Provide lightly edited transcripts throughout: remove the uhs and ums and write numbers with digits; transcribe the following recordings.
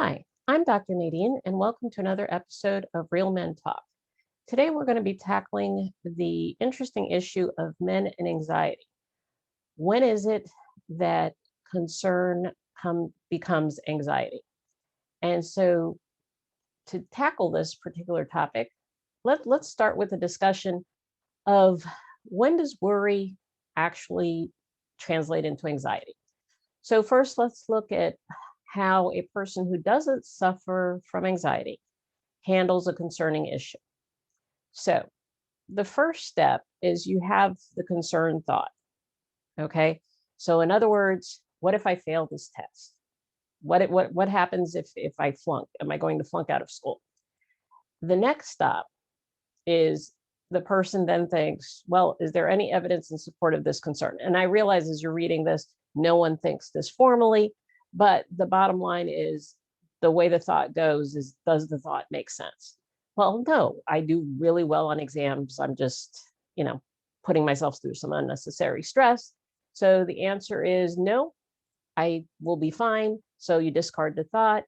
Hi, I'm Dr. Nadine, and welcome to another episode of Real Men Talk. Today, we're going to be tackling the interesting issue of men and anxiety. When is it that concern becomes anxiety? And so, to tackle this particular topic, let's start with a discussion of when does worry actually translate into anxiety? So, first, let's look at how a person who doesn't suffer from anxiety handles a concerning issue. So, the first step is you have the concerned thought. Okay. So, in other words, what if I fail this test? What happens if I flunk? Am I going to flunk out of school? The next stop is the person then thinks, well, is there any evidence in support of this concern? And I realize as you're reading this, no one thinks this formally, but the bottom line is the way the thought goes is, does the thought make sense? Well, no, I do really well on exams. I'm just, putting myself through some unnecessary stress. So the answer is no, I will be fine. So you discard the thought.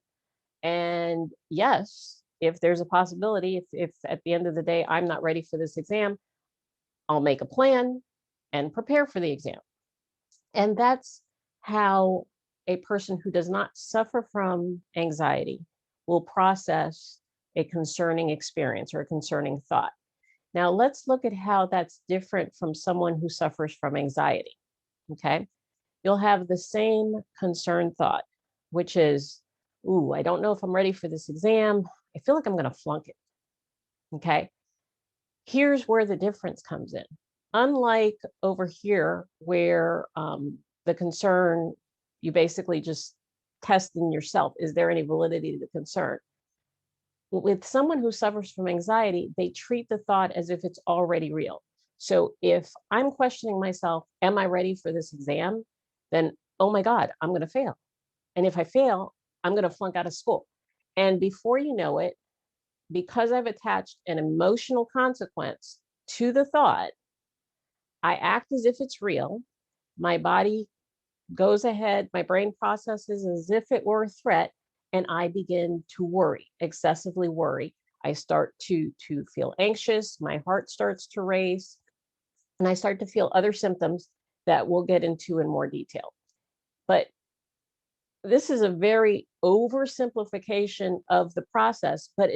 And yes, if there's a possibility, if at the end of the day I'm not ready for this exam, I'll make a plan and prepare for the exam. And that's how a person who does not suffer from anxiety will process a concerning experience or a concerning thought. Now, let's look at how that's different from someone who suffers from anxiety. Okay. You'll have the same concerned thought, which is, ooh, I don't know if I'm ready for this exam. I feel like I'm going to flunk it. Okay. Here's where the difference comes in. Unlike over here, where the concern, you basically just test in yourself, is there any validity to the concern? With someone who suffers from anxiety, they treat the thought as if it's already real. So if I'm questioning myself, am I ready for this exam? Then, oh my God, I'm going to fail. And if I fail, I'm going to flunk out of school. And before you know it, because I've attached an emotional consequence to the thought, I act as if it's real. My body goes ahead, my brain processes as if it were a threat, and I begin to worry, excessively worry. I start to feel anxious, my heart starts to race, and I start to feel other symptoms that we'll get into in more detail. But this is a very oversimplification of the process, but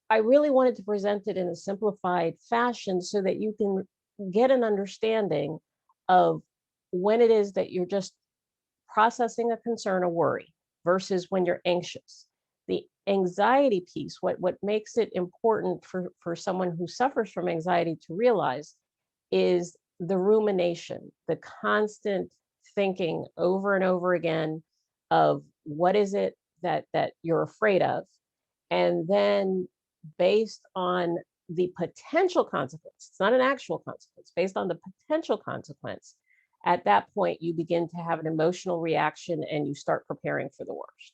I really wanted to present it in a simplified fashion so that you can get an understanding of when it is that you're just processing a concern or worry versus when you're anxious. The anxiety piece, what makes it important for someone who suffers from anxiety to realize is the rumination, the constant thinking over and over again of what is it that you're afraid of. And then based on the potential consequence, it's not an actual consequence, based on the potential consequence, at that point, you begin to have an emotional reaction and you start preparing for the worst.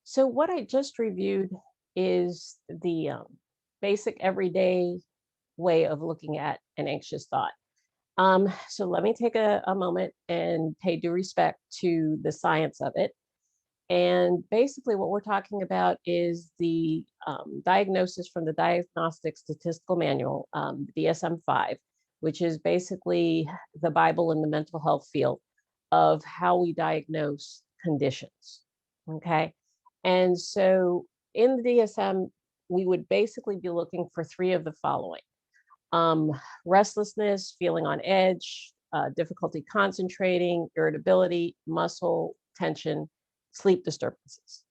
So what I just reviewed is the basic everyday way of looking at an anxious thought. So let me take a moment and pay due respect to the science of it. And basically, what we're talking about is the diagnosis from the Diagnostic Statistical Manual, DSM-5, which is basically the Bible in the mental health field of how we diagnose conditions. Okay. And so in the DSM, we would basically be looking for three of the following: restlessness, feeling on edge, difficulty concentrating, irritability, muscle tension, sleep disturbances.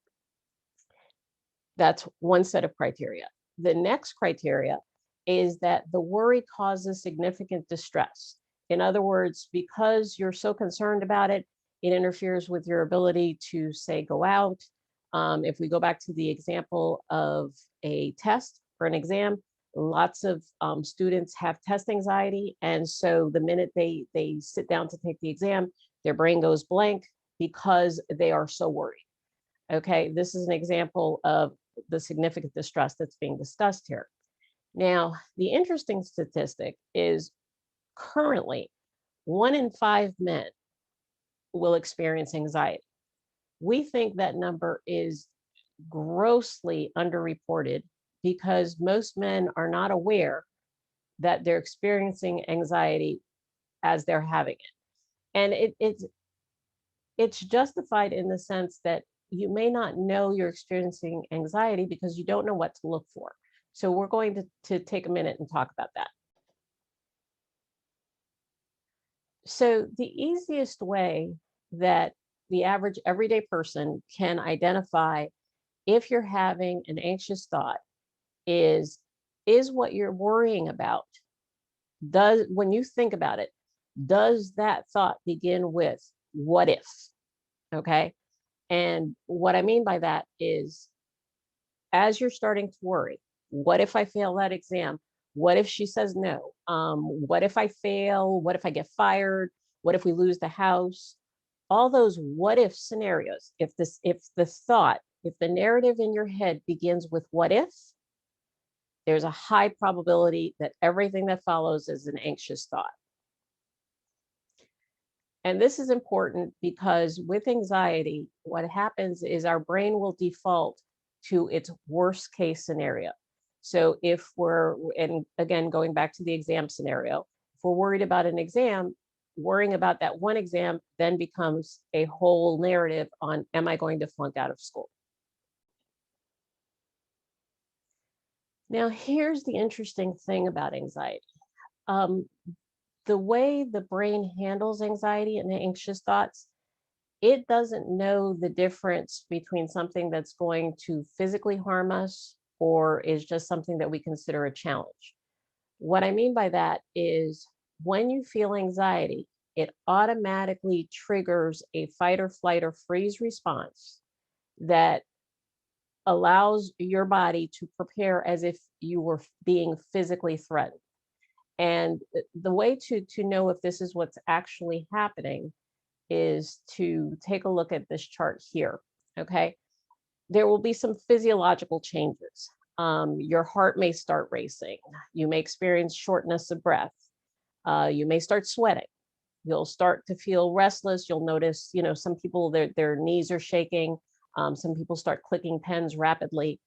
That's one set of criteria. The next criteria is that the worry causes significant distress. In other words, because you're so concerned about it, it interferes with your ability to, say, go out. If we go back to the example of a test for an exam, lots of students have test anxiety. And so the minute they sit down to take the exam, their brain goes blank because they are so worried. Okay, this is an example of the significant distress that's being discussed here. Now, the interesting statistic is Currently, 1 in 5 men will experience anxiety. We think that number is grossly underreported because most men are not aware that they're experiencing anxiety as they're having it. And it's justified in the sense that you may not know you're experiencing anxiety because you don't know what to look for. So we're going to take a minute and talk about that. So the easiest way that the average everyday person can identify if you're having an anxious thought is what you're worrying about, does, when you think about it, does that thought begin with what if? Okay. And what I mean by that is, as you're starting to worry, what if I fail that exam? What if she says no? What if I fail? What if I get fired? What if we lose the house? All those what if scenarios. If the narrative in your head begins with what if, there's a high probability that everything that follows is an anxious thought. And this is important because with anxiety, what happens is our brain will default to its worst case scenario. So if we're, and again, going back to the exam scenario, if we're worried about an exam, worrying about that one exam then becomes a whole narrative on, am I going to flunk out of school? Now, here's the interesting thing about anxiety. Um, the way the brain handles anxiety and anxious thoughts, it doesn't know the difference between something that's going to physically harm us or is just something that we consider a challenge. What I mean by that is when you feel anxiety, it automatically triggers a fight or flight or freeze response that allows your body to prepare as if you were being physically threatened. And the way to know if this is what's actually happening is to take a look at this chart here. Okay. There will be some physiological changes. Your heart may start racing. You may experience shortness of breath. You may start sweating. You'll start to feel restless. You'll notice, some people, their knees are shaking. Some people start clicking pens rapidly.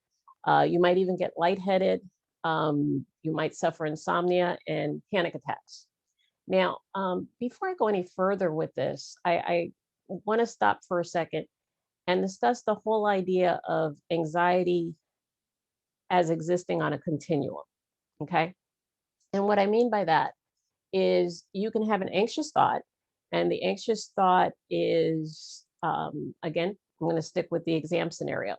You might even get lightheaded. You might suffer insomnia and panic attacks. Now, before I go any further with this, I want to stop for a second and discuss the whole idea of anxiety as existing on a continuum. Okay. And what I mean by that is you can have an anxious thought, and the anxious thought is, again, I'm going to stick with the exam scenario.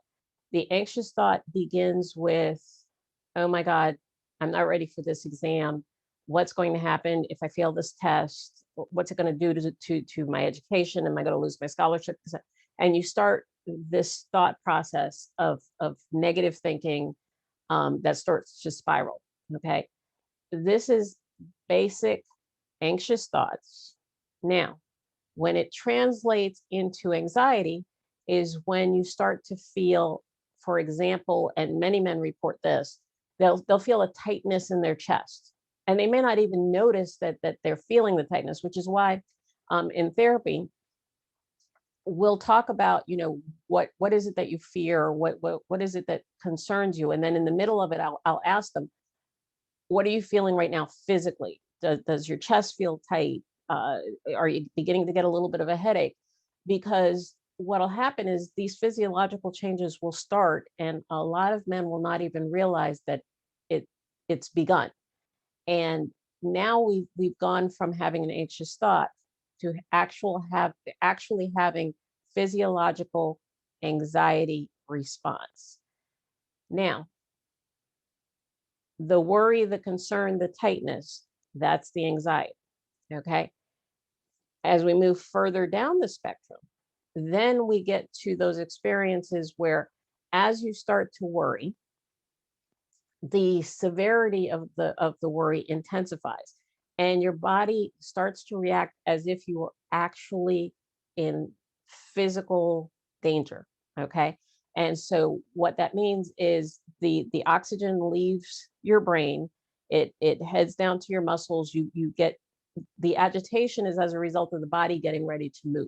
The anxious thought begins with, oh my God, I'm not ready for this exam. What's going to happen if I fail this test? What's it going to do to my education? Am I going to lose my scholarship? And you start this thought process of negative thinking that starts to spiral. Okay. This is basic anxious thoughts. Now, when it translates into anxiety is when you start to feel, for example, and many men report this, they'll feel a tightness in their chest. And they may not even notice that they're feeling the tightness, which is why in therapy, we'll talk about, what is it that you fear? What is it that concerns you? And then in the middle of it, I'll ask them, what are you feeling right now physically? Does your chest feel tight? Are you beginning to get a little bit of a headache? Because what'll happen is these physiological changes will start, and a lot of men will not even realize that it's begun. And now we've gone from having an anxious thought to actually having physiological anxiety response. Now, the worry, the concern, the tightness, that's the anxiety. Okay. As we move further down the spectrum, then we get to those experiences where, as you start to worry, the severity of the worry intensifies, and your body starts to react as if you were actually in physical danger. Okay. And so what that means is the oxygen leaves your brain, it heads down to your muscles, you get the agitation is as a result of the body getting ready to move.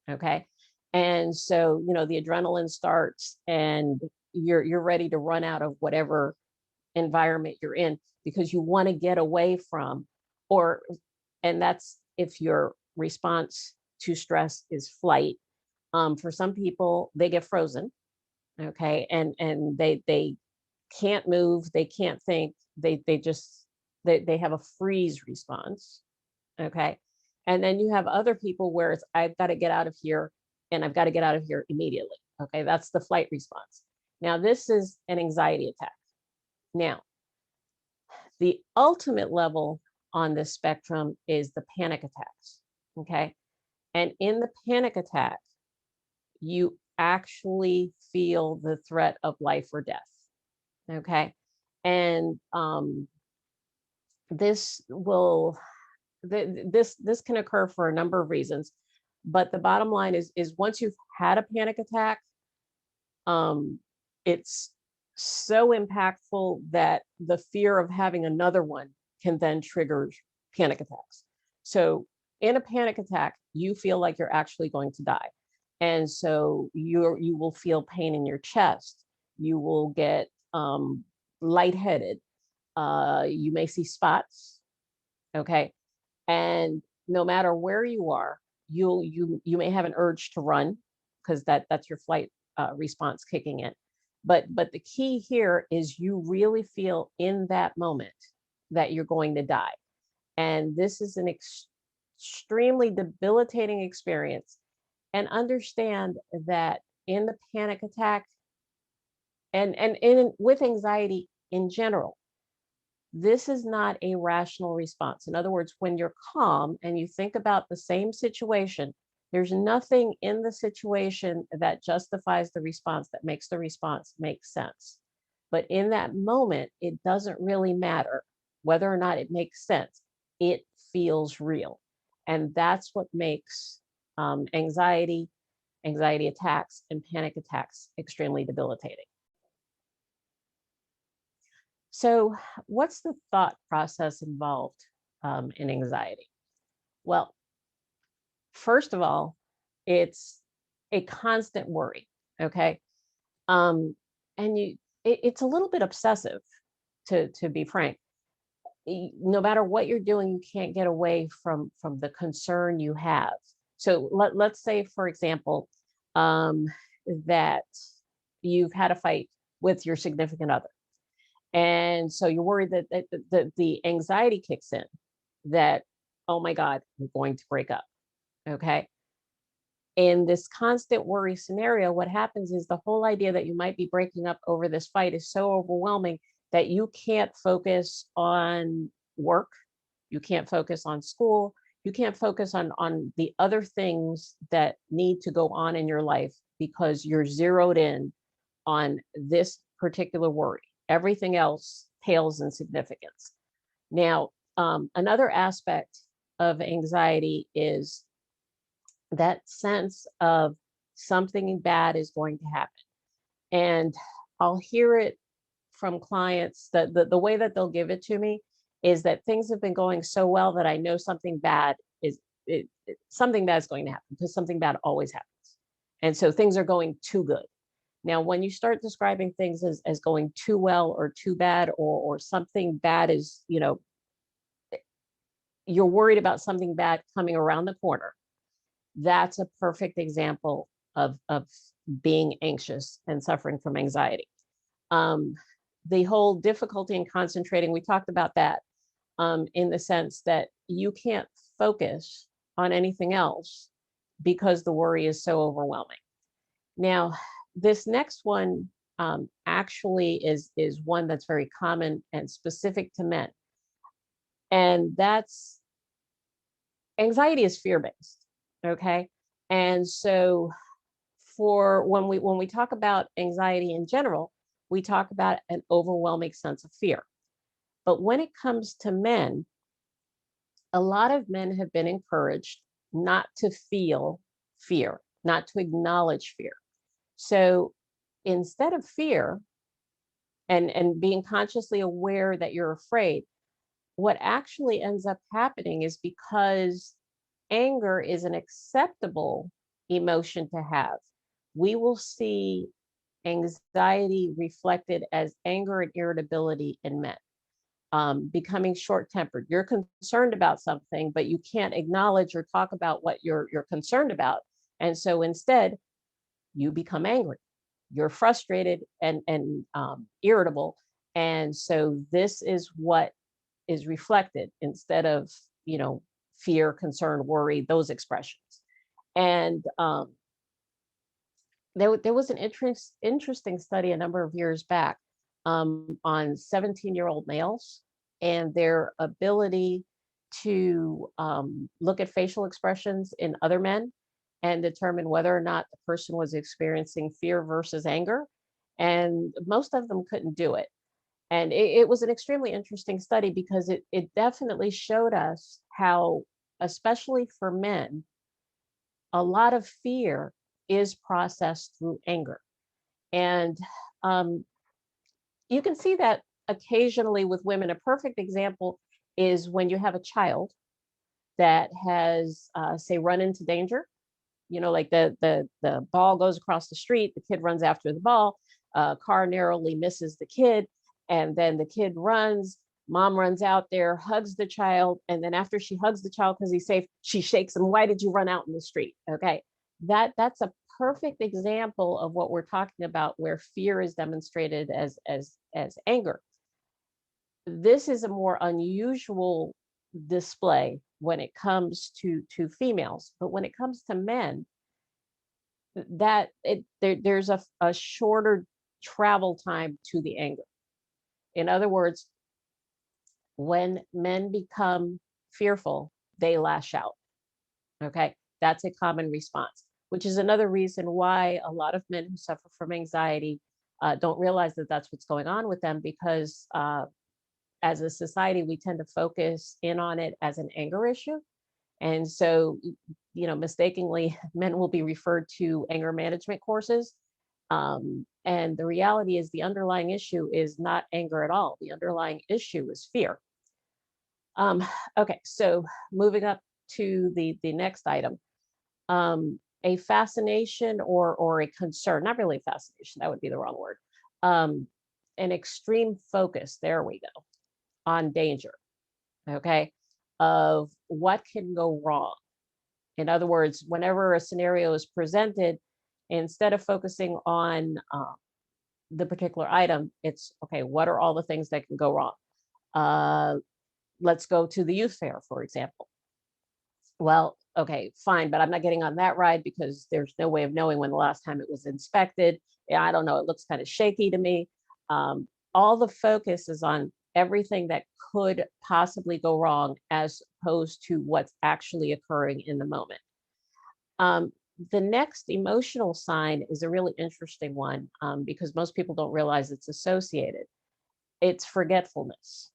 Okay. And so, the adrenaline starts and you're ready to run out of whatever environment you're in because you want to get away from, or, and that's if your response to stress is flight. For some people, they get frozen. Okay. And they can't move, they can't think, they have a freeze response. Okay. And then you have other people where it's, I've got to get out of here and I've got to get out of here immediately. Okay. That's the flight response. Now, this is an anxiety attack. Now, the ultimate level on this spectrum is the panic attacks. Okay. And in the panic attack, you actually feel the threat of life or death. Okay. And this will this can occur for a number of reasons, but the bottom line is once you've had a panic attack, it's so impactful that the fear of having another one can then trigger panic attacks. So in a panic attack, you feel like you're actually going to die. And so you will feel pain in your chest. You will get lightheaded. You may see spots. Okay. And no matter where you are, you may have an urge to run because that's your flight response kicking in. But the key here is you really feel in that moment that you're going to die. And this is an extremely debilitating experience. And understand that in the panic attack and with anxiety in general, this is not a rational response. In other words, when you're calm and you think about the same situation, there's nothing in the situation that justifies the response, that makes the response make sense. But in that moment, it doesn't really matter whether or not it makes sense. It feels real. And that's what makes anxiety attacks, and panic attacks extremely debilitating. So, what's the thought process involved in anxiety? Well, first of all, it's a constant worry. Okay, and it's a little bit obsessive, to be frank. No matter what you're doing, you can't get away from the concern you have. So let's say, for example, that you've had a fight with your significant other. And so you're worried that the anxiety kicks in, that, oh my God, we're going to break up. Okay. In this constant worry scenario, what happens is the whole idea that you might be breaking up over this fight is so overwhelming that you can't focus on work. You can't focus on school. You can't focus on the other things that need to go on in your life because you're zeroed in on this particular worry. Everything else pales in significance. Now, another aspect of anxiety is that sense of something bad is going to happen. And I'll hear it from clients that the way that they'll give it to me is that things have been going so well that I know something bad is something bad is going to happen, because something bad always happens. And so things are going too good. Now, when you start describing things as going too well or too bad, or something bad is, you're worried about something bad coming around the corner, that's a perfect example of being anxious and suffering from anxiety. The whole difficulty in concentrating, we talked about that, in the sense that you can't focus on anything else because the worry is so overwhelming. Now, this next one actually is one that's very common and specific to men. And that's anxiety is fear-based. Okay. And so for when we talk about anxiety in general, we talk about an overwhelming sense of fear. But when it comes to men, a lot of men have been encouraged not to feel fear, not to acknowledge fear. So instead of fear and being consciously aware that you're afraid, what actually ends up happening is because anger is an acceptable emotion to have, we will see anxiety reflected as anger and irritability in men, becoming short-tempered. You're concerned about something, but you can't acknowledge or talk about what you're concerned about. And so instead, you become angry. You're frustrated and irritable. And so this is what is reflected instead of, fear, concern, worry, those expressions. And there was an interesting study a number of years back, on 17-year-old males and their ability to look at facial expressions in other men and determine whether or not the person was experiencing fear versus anger. And most of them couldn't do it. And it was an extremely interesting study because it definitely showed us how, especially for men, a lot of fear is processed through anger. And um, you can see that occasionally with women. A perfect example is when you have a child that has, say, run into danger. Like the ball goes across the street, the kid runs after the ball, car narrowly misses the kid, and then the kid runs. Mom runs out there, hugs the child, and then after she hugs the child because he's safe, she shakes him. Why did you run out in the street? Okay, that's a perfect example of what we're talking about, where fear is demonstrated as anger. This is a more unusual display when it comes to females, but when it comes to men, there's a shorter travel time to the anger. In other words, when men become fearful, they lash out. Okay, that's a common response, which is another reason why a lot of men who suffer from anxiety don't realize that that's what's going on with them, because as a society, we tend to focus in on it as an anger issue. And so, mistakenly, men will be referred to anger management courses. And the reality is the underlying issue is not anger at all. The underlying issue is fear. Um, okay, so moving up to the next item, a fascination or a concern, not really fascination, that would be the wrong word. An extreme focus, there we go, on danger, okay, of what can go wrong. In other words, whenever a scenario is presented, instead of focusing on the particular item, it's okay, what are all the things that can go wrong? Let's go to the youth fair, for example. Well, okay, fine, but I'm not getting on that ride because there's no way of knowing when the last time it was inspected. Yeah, I don't know, it looks kind of shaky to me. All the focus is on everything that could possibly go wrong as opposed to what's actually occurring in the moment. The next emotional sign is a really interesting one, because most people don't realize it's associated. It's forgetfulness.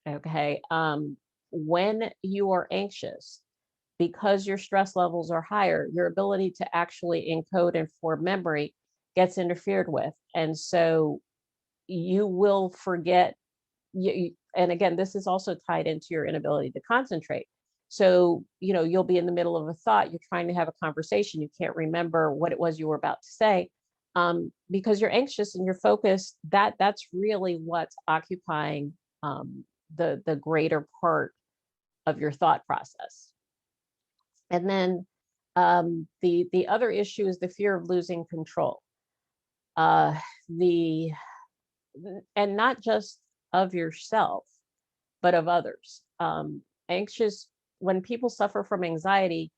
Okay. When you are anxious, because your stress levels are higher, your ability to actually encode and form memory gets interfered with. And so you will forget. And again, this is also tied into your inability to concentrate. So, you'll be in the middle of a thought, you're trying to have a conversation, you can't remember what it was you were about to say, because you're anxious and you're focused. That's really what's occupying the greater part of your thought process. And then the other issue is the fear of losing control. Uh, the and not just of yourself, but of others. Anxious, when people suffer from anxiety,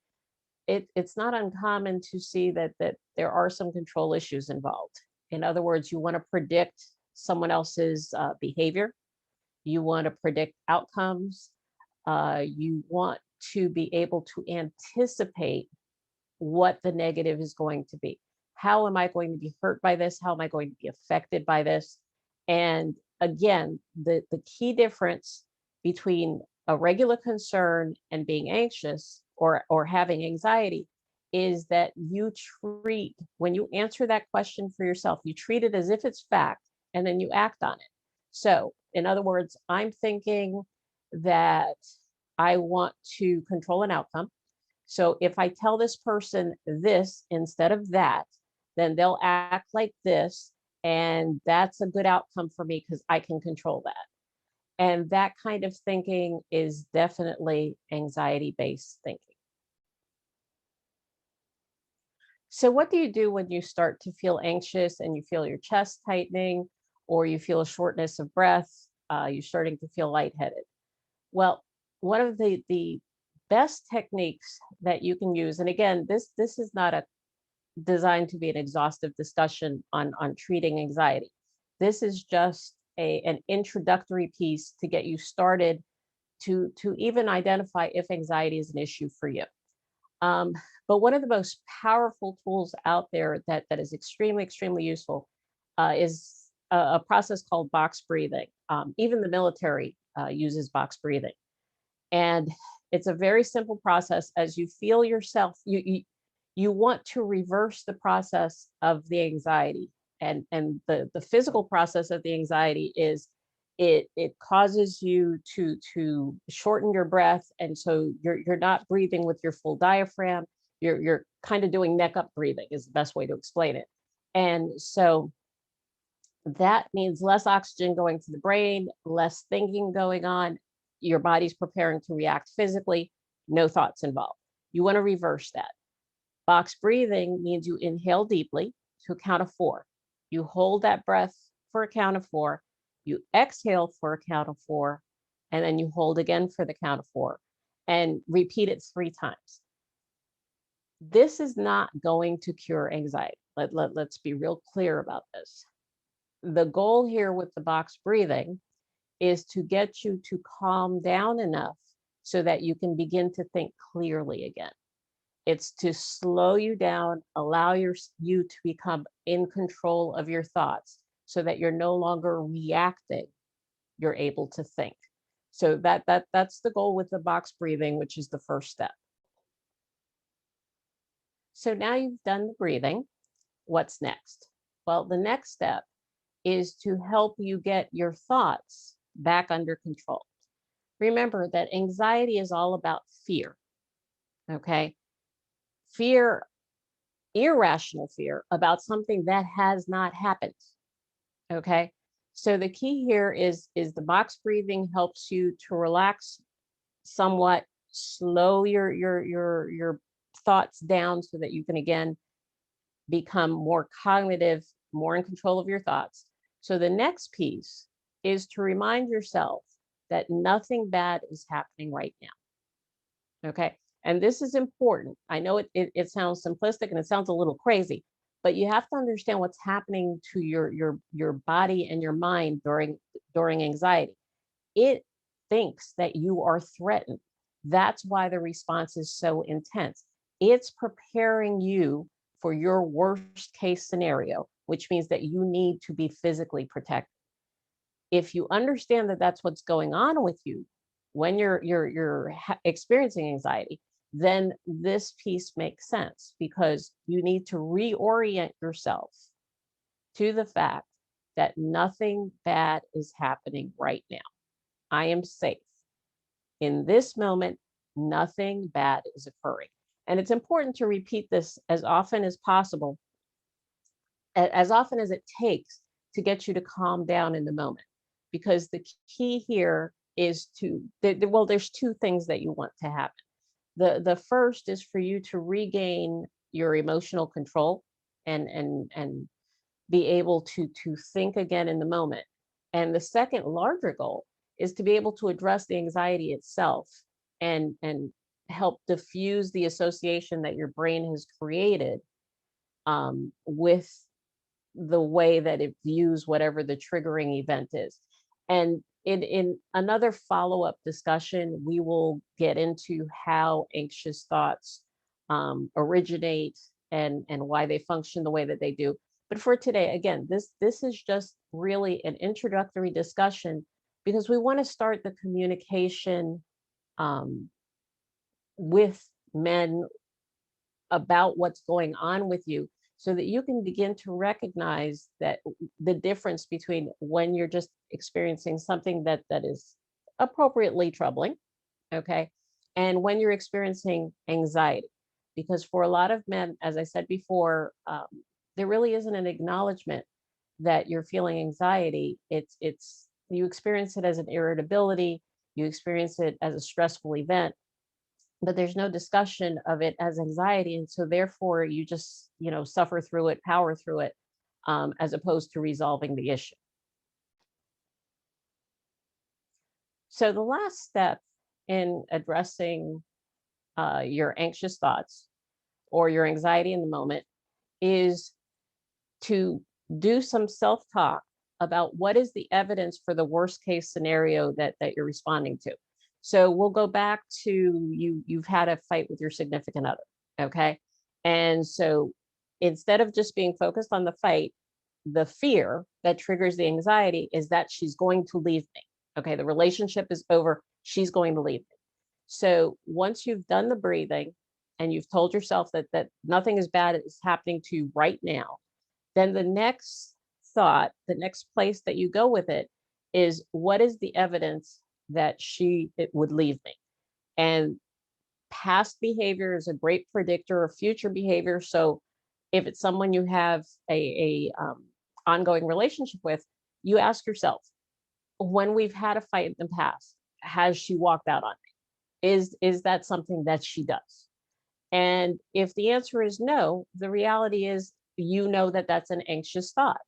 it's not uncommon to see that there are some control issues involved. In other words, you want to predict someone else's behavior. You want to predict outcomes. You want to be able to anticipate what the negative is going to be. How am I going to be hurt by this? How am I going to be affected by this? And again, the key difference between a regular concern and being anxious or having anxiety is that you treat, when you answer that question for yourself, you treat it as if it's fact, and then you act on it. So in other words, I'm thinking that I want to control an outcome. So if I tell this person this instead of that, then they'll act like this. And that's a good outcome for me because I can control that. And that kind of thinking is definitely anxiety-based thinking. So what do you do when you start to feel anxious and you feel your chest tightening or you feel a shortness of breath? You're starting to feel lightheaded. Well, one of the best techniques that you can use, and again, this is not a designed to be an exhaustive discussion on treating anxiety. This is just an introductory piece to get you started to even identify if anxiety is an issue for you. Um, but one of the most powerful tools out there that is extremely useful is a process called box breathing. Even the military uses box breathing. And it's a very simple process. As you feel yourself, you want to reverse the process of the anxiety. And the physical process of the anxiety is it causes you to shorten your breath. And so you're not breathing with your full diaphragm. You're kind of doing neck up breathing is the best way to explain it. And so that means less oxygen going to the brain, less thinking going on. Your body's preparing to react physically, no thoughts involved. You want to reverse that. Box breathing means you inhale deeply to a count of 4. You hold that breath for a count of 4. You exhale for a count of 4. And then you hold again for the count of 4 and repeat it 3 times. This is not going to cure anxiety. Let's be real clear about this. The goal here with the box breathing is to get you to calm down enough so that you can begin to think clearly again. It's to slow you down, allow you to become in control of your thoughts so that you're no longer reacting, you're able to think. So that's the goal with the box breathing, which is the first step. So now you've done the breathing, what's next? Well, the next step is to help you get your thoughts back under control. Remember that anxiety is all about fear, okay? Fear, irrational fear about something that has not happened, okay? So the key here is the box breathing helps you to relax somewhat, slow your thoughts down so that you can again become more cognitive, more in control of your thoughts. So the next piece is to remind yourself that nothing bad is happening right now. Okay. And this is important. I know it sounds simplistic and it sounds a little crazy, but you have to understand what's happening to your body and your mind during anxiety. It thinks that you are threatened. That's why the response is so intense. It's preparing you for your worst case scenario, which means that you need to be physically protected. If you understand that that's what's going on with you when you're experiencing anxiety, then this piece makes sense because you need to reorient yourself to the fact that nothing bad is happening right now. I am safe. In this moment, nothing bad is occurring. And it's important to repeat this as often as possible, as often as it takes to get you to calm down in the moment. Because the key here is well, there's 2 things that you want to happen. The first is for you to regain your emotional control and be able to think again in the moment. And the second larger goal is to be able to address the anxiety itself and help diffuse the association that your brain has created with the way that it views whatever the triggering event is. And in another follow-up discussion, we will get into how anxious thoughts originate and why they function the way that they do. But for today, again, this is just really an introductory discussion because we want to start the communication um, with men about what's going on with you so that you can begin to recognize that the difference between when you're just experiencing something that is appropriately troubling. Okay. And when you're experiencing anxiety, because for a lot of men, as I said before, there really isn't an acknowledgement that you're feeling anxiety. It's you experience it as an irritability, you experience it as a stressful event, but there's no discussion of it as anxiety, and so therefore you just suffer through it, power through it, as opposed to resolving the issue. So the last step in addressing your anxious thoughts or your anxiety in the moment is to do some self-talk about what is the evidence for the worst case scenario that you're responding to. So we'll go back to you've had a fight with your significant other, okay? And so instead of just being focused on the fight, the fear that triggers the anxiety is that she's going to leave me. Okay, the relationship is over, she's going to leave me. So once you've done the breathing and you've told yourself that nothing is bad is happening to you right now, then the next thought, the next place that you go with it is, what is the evidence that it would leave me? And past behavior is a great predictor of future behavior. So if it's someone you have a ongoing relationship with, you ask yourself, when we've had a fight in the past, has she walked out on me? Is that something that she does? And if the answer is no, the reality is that that's an anxious thought,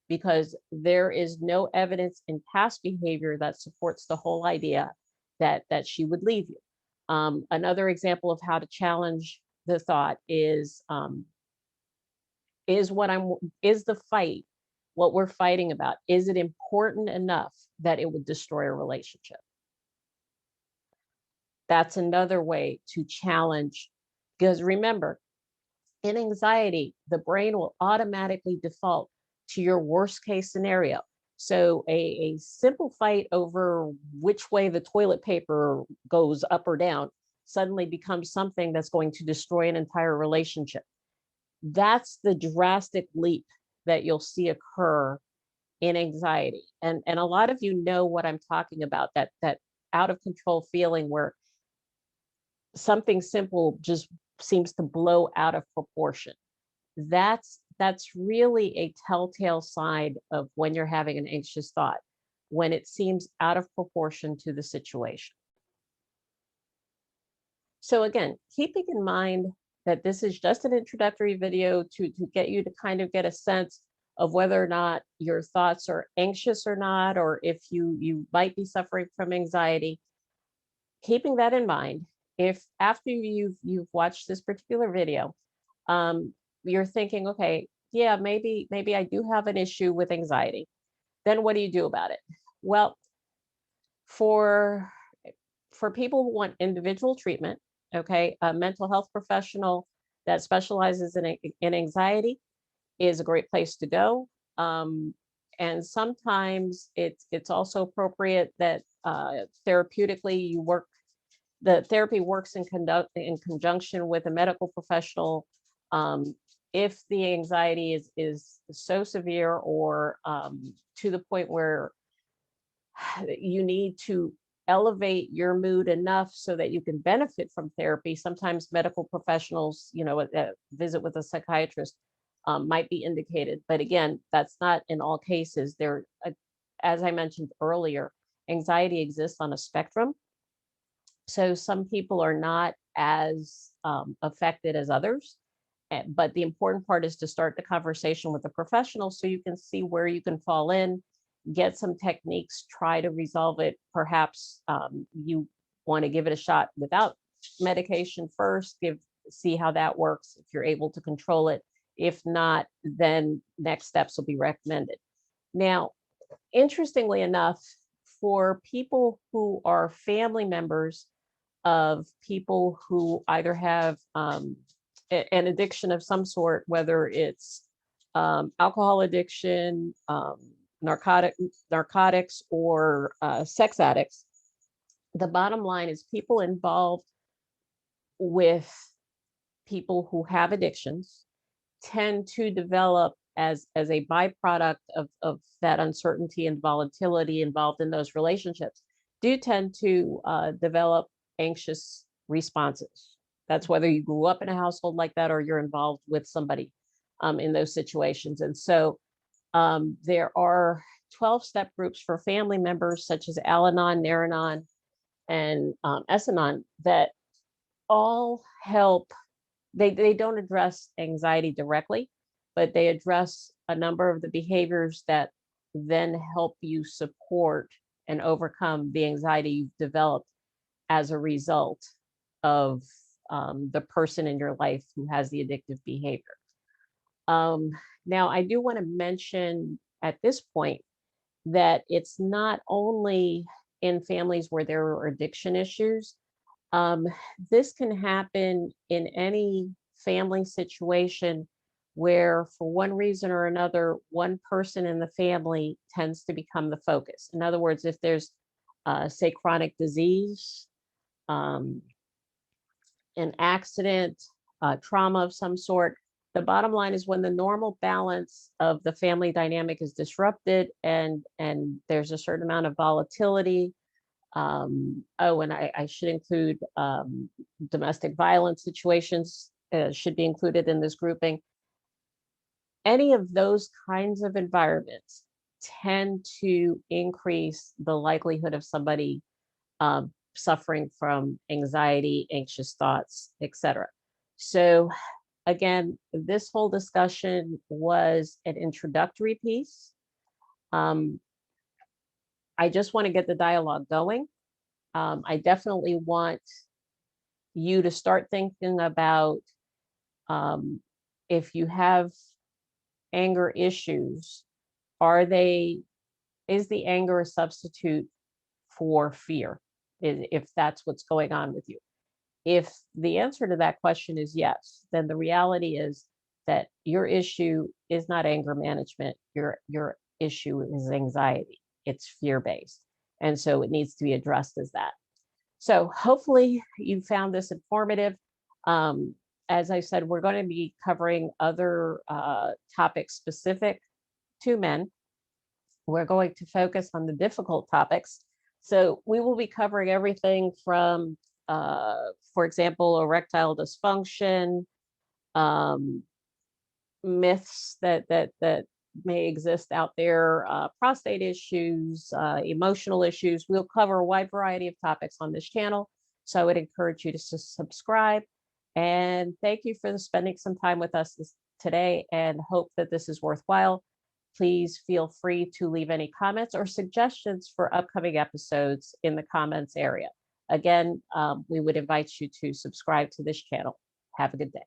because there is no evidence in past behavior that supports the whole idea that she would leave you. Another example of how to challenge the thought is what I'm is the fight, what we're fighting about, is it important enough that it would destroy a relationship? That's another way to challenge, because remember, in anxiety, the brain will automatically default to your worst case scenario. So a simple fight over which way the toilet paper goes up or down suddenly becomes something that's going to destroy an entire relationship. That's the drastic leap that you'll see occur in anxiety. And a lot of you know what I'm talking about, that out of control feeling where something simple just seems to blow out of proportion. That's really a telltale sign of when you're having an anxious thought, when it seems out of proportion to the situation. So again, keeping in mind that this is just an introductory video to get you to kind of get a sense of whether or not your thoughts are anxious or not, or if you might be suffering from anxiety. Keeping that in mind, if after you've watched this particular video, you're thinking, okay, yeah, maybe I do have an issue with anxiety, then what do you do about it? Well, for people who want individual treatment, okay, a mental health professional that specializes in anxiety is a great place to go. And sometimes it's also appropriate that therapeutically the therapy works in conjunction with a medical professional. If the anxiety is so severe, or to the point where you need to elevate your mood enough so that you can benefit from therapy, sometimes medical professionals, visit with a psychiatrist might be indicated. But again, that's not in all cases. As I mentioned earlier, anxiety exists on a spectrum. So some people are not as affected as others. But the important part is to start the conversation with a professional so you can see where you can fall in, get some techniques, try to resolve it. Perhaps you want to give it a shot without medication first, see how that works, if you're able to control it. If not, then next steps will be recommended. Now, interestingly enough, for people who are family members of people who either have an addiction of some sort, whether it's alcohol addiction, narcotics, or sex addicts, the bottom line is people involved with people who have addictions tend to develop as a byproduct of that uncertainty and volatility involved in those relationships. do tend to develop anxious responses. That's whether you grew up in a household like that or you're involved with somebody in those situations. And so there are 12-step groups for family members such as Al-Anon, Nar-Anon, and S-Anon that all help. They don't address anxiety directly, but they address a number of the behaviors that then help you support and overcome the anxiety you've developed as a result of the person in your life who has the addictive behavior. Um, Now, I do want to mention at this point that it's not only in families where there are addiction issues. Um, this can happen in any family situation where, for one reason or another, one person in the family tends to become the focus. In other words, if there's, say, chronic disease, um, an accident, trauma of some sort, the bottom line is when the normal balance of the family dynamic is disrupted and there's a certain amount of volatility. Oh, and I should include domestic violence situations should be included in this grouping. Any of those kinds of environments tend to increase the likelihood of somebody suffering from anxiety, anxious thoughts, etc. So again, this whole discussion was an introductory piece. I just want to get the dialogue going. I definitely want you to start thinking about um, if you have anger issues, are they, is the anger a substitute for fear? If that's what's going on with you. If the answer to that question is yes, then the reality is that your issue is not anger management. Your issue is anxiety. It's fear-based. And so it needs to be addressed as that. So hopefully you found this informative. Um, as I said, we're going to be covering other topics specific to men. We're going to focus on the difficult topics. So we will be covering everything from, for example, erectile dysfunction, um, myths that may exist out there, prostate issues, emotional issues. We'll cover a wide variety of topics on this channel. So I would encourage you to subscribe. And thank you for spending some time with us today, and hope that this is worthwhile. Please feel free to leave any comments or suggestions for upcoming episodes in the comments area. Again, we would invite you to subscribe to this channel. Have a good day.